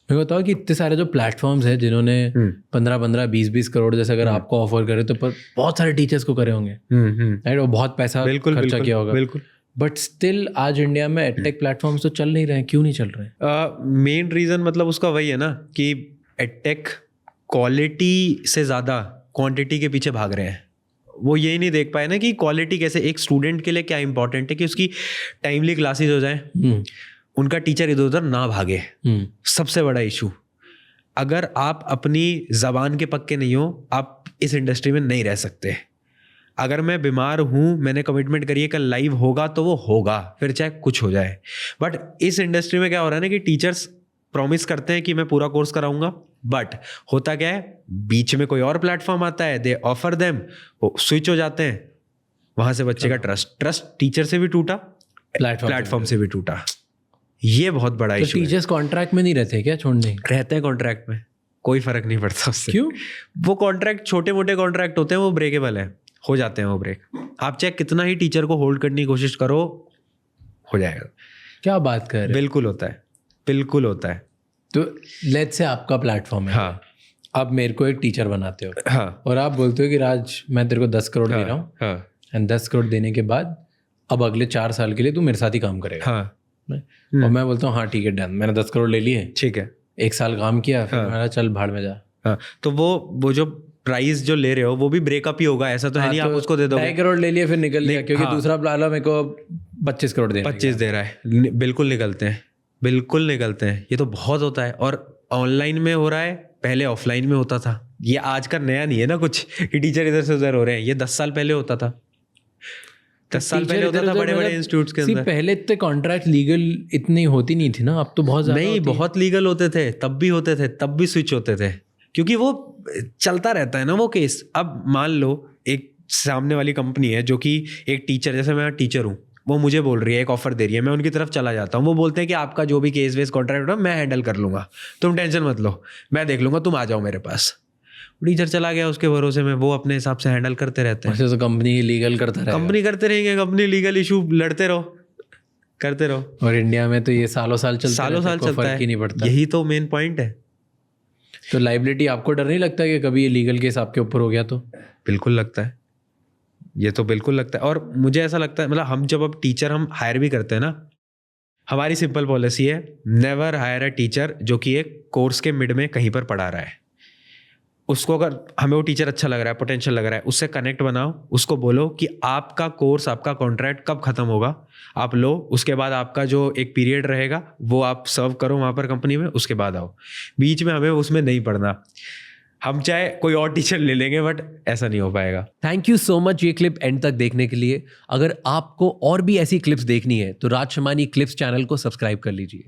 मेरे को बताओ कि इतने सारे जो प्लेटफॉर्म्स हैं जिन्होंने 15-15, 20-20 करोड़ जैसे अगर आपको ऑफर करे तो बहुत सारे टीचर्स को करे होंगे, राइट? और बहुत पैसा खर्चा किया होगा, बिल्कुल। बट स्टिल आज इंडिया में एडटेक प्लेटफॉर्म्स तो चल नहीं रहे हैं. क्यों नहीं चल रहे हैं? मेन रीज़न मतलब उसका वही है ना कि एडटेक क्वालिटी से ज़्यादा क्वांटिटी के पीछे भाग रहे हैं. वो यही नहीं देख पाए ना कि क्वालिटी कैसे, एक स्टूडेंट के लिए क्या इंपॉर्टेंट है कि उसकी टाइमली क्लासेस हो जाए, उनका टीचर इधर उधर ना भागे. सबसे बड़ा इशू. अगर आप अपनी ज़बान के पक्के नहीं हो, आप इस इंडस्ट्री में नहीं रह सकते. अगर मैं बीमार हूँ, मैंने कमिटमेंट करी है कल लाइव होगा तो वो होगा, फिर चाहे कुछ हो जाए. बट इस इंडस्ट्री में क्या हो रहा है ना कि टीचर्स प्रॉमिस करते हैं कि मैं पूरा कोर्स कराऊंगा, बट होता क्या है, बीच में कोई और प्लेटफॉर्म आता है, दे ऑफर देम, वो स्विच हो जाते हैं. वहां से बच्चे का ट्रस्ट टीचर से भी टूटा, प्लेटफॉर्म से भी टूटा. ये बहुत बड़ा इशू है. टीचर्स कॉन्ट्रैक्ट में नहीं रहते क्या? छोड़ने रहते हैं कॉन्ट्रैक्ट में, कोई फर्क नहीं पड़ता उससे. क्यों? वो कॉन्ट्रैक्ट छोटे मोटे कॉन्ट्रैक्ट होते हैं, वो ब्रेकेबल है, हो जाते हैं वो ब्रेक. आप चाहे कितना ही टीचर को होल्ड करने की कोशिश करो, हो जाएगा. क्या बात कर रहे हैं? बिल्कुल होता है, बिल्कुल होता है. तो लेट्स से आपका प्लेटफॉर्म है, हाँ, आप मेरे को एक टीचर बनाते हो, हाँ, और आप बोलते हो कि राज मैं तेरे को 10 करोड़ दे रहा हूँ, हाँ, एंड 10 करोड़ देने के बाद अब अगले 4 साल के लिए तू मेरे साथ ही काम करेगा. हाँ, और मैं बोलता हूँ हाँ ठीक है डन, मैंने 10 करोड़ ले लिए, ठीक है, 1 साल काम किया, फिर मैंने चल भाड़ में जा. हाँ. तो वो जो प्राइस जो ले रहे हो वो भी ब्रेकअप ही होगा. ऐसा तो है नहीं आप उसको दे दोगे. 2.5 करोड़ ले लिए, फिर निकल लिया क्योंकि दूसरा प्लान मेरे को 25 करोड़ दे 25 दे रहा है. बिल्कुल निकलते हैं, बिल्कुल निकलते हैं. ये तो बहुत होता है. और ऑनलाइन में हो रहा है, पहले ऑफलाइन में होता था. ये आज का नया नहीं है ना कुछ कि टीचर इधर से उधर हो रहे हैं. ये 10 साल पहले होता था. 10 साल पहले होता था बड़े बड़े इंस्टीट्यूट्स के अंदर. पहले इतने कॉन्ट्रैक्ट लीगल इतनी होती नहीं थी ना, अब तो बहुत ज्यादा नहीं, बहुत लीगल होते थे, तब भी होते थे, तब भी स्विच होते थे, क्योंकि वो चलता रहता है ना वो केस. अब मान लो एक सामने वाली कंपनी है जो कि एक टीचर, जैसे मैं टीचर हूँ, वो मुझे बोल रही है, एक ऑफर दे रही है, मैं उनकी तरफ चला जाता हूँ. वो बोलते हैं कि आपका जो भी केस वेस कॉन्ट्रैक्ट होगा मैं हैंडल कर लूंगा, तुम टेंशन मत लो, मैं देख लूंगा, तुम आ जाओ मेरे पास. टीचर चला गया उसके भरोसे में, वो अपने हिसाब से हैंडल करते रहते हैं. तो कंपनी लीगल करता रहेगा, कंपनी करते रहेंगे, कंपनी लीगल इशू लड़ते रहो, करते रहो. और इंडिया में तो ये सालों साल चलता है, फर्क ही नहीं पड़ता. यही तो मेन पॉइंट है. तो लाइबिलिटी आपको डर नहीं लगता कि कभी ये लीगल केस आपके ऊपर हो गया तो? बिल्कुल लगता है, ये तो बिल्कुल लगता है. और मुझे ऐसा लगता है, मतलब हम जब अब टीचर हम हायर भी करते हैं ना, हमारी सिंपल पॉलिसी है, नेवर हायर अ टीचर जो कि एक कोर्स के मिड में कहीं पर पढ़ा रहा है. उसको अगर हमें वो टीचर अच्छा लग रहा है, पोटेंशियल लग रहा है, उससे कनेक्ट बनाओ, उसको बोलो कि आपका कोर्स, आपका कॉन्ट्रैक्ट कब खत्म होगा, आप लो, उसके बाद आपका जो एक पीरियड रहेगा वो आप सर्व करो वहाँ पर कंपनी में, उसके बाद आओ. बीच में हमें उसमें नहीं पढ़ना. हम चाहे कोई और टीचर ले लेंगे, बट ऐसा नहीं हो पाएगा. थैंक यू सो मच ये क्लिप एंड तक देखने के लिए. अगर आपको और भी ऐसी क्लिप्स देखनी है तो राज शमानी क्लिप्स चैनल को सब्सक्राइब कर लीजिए.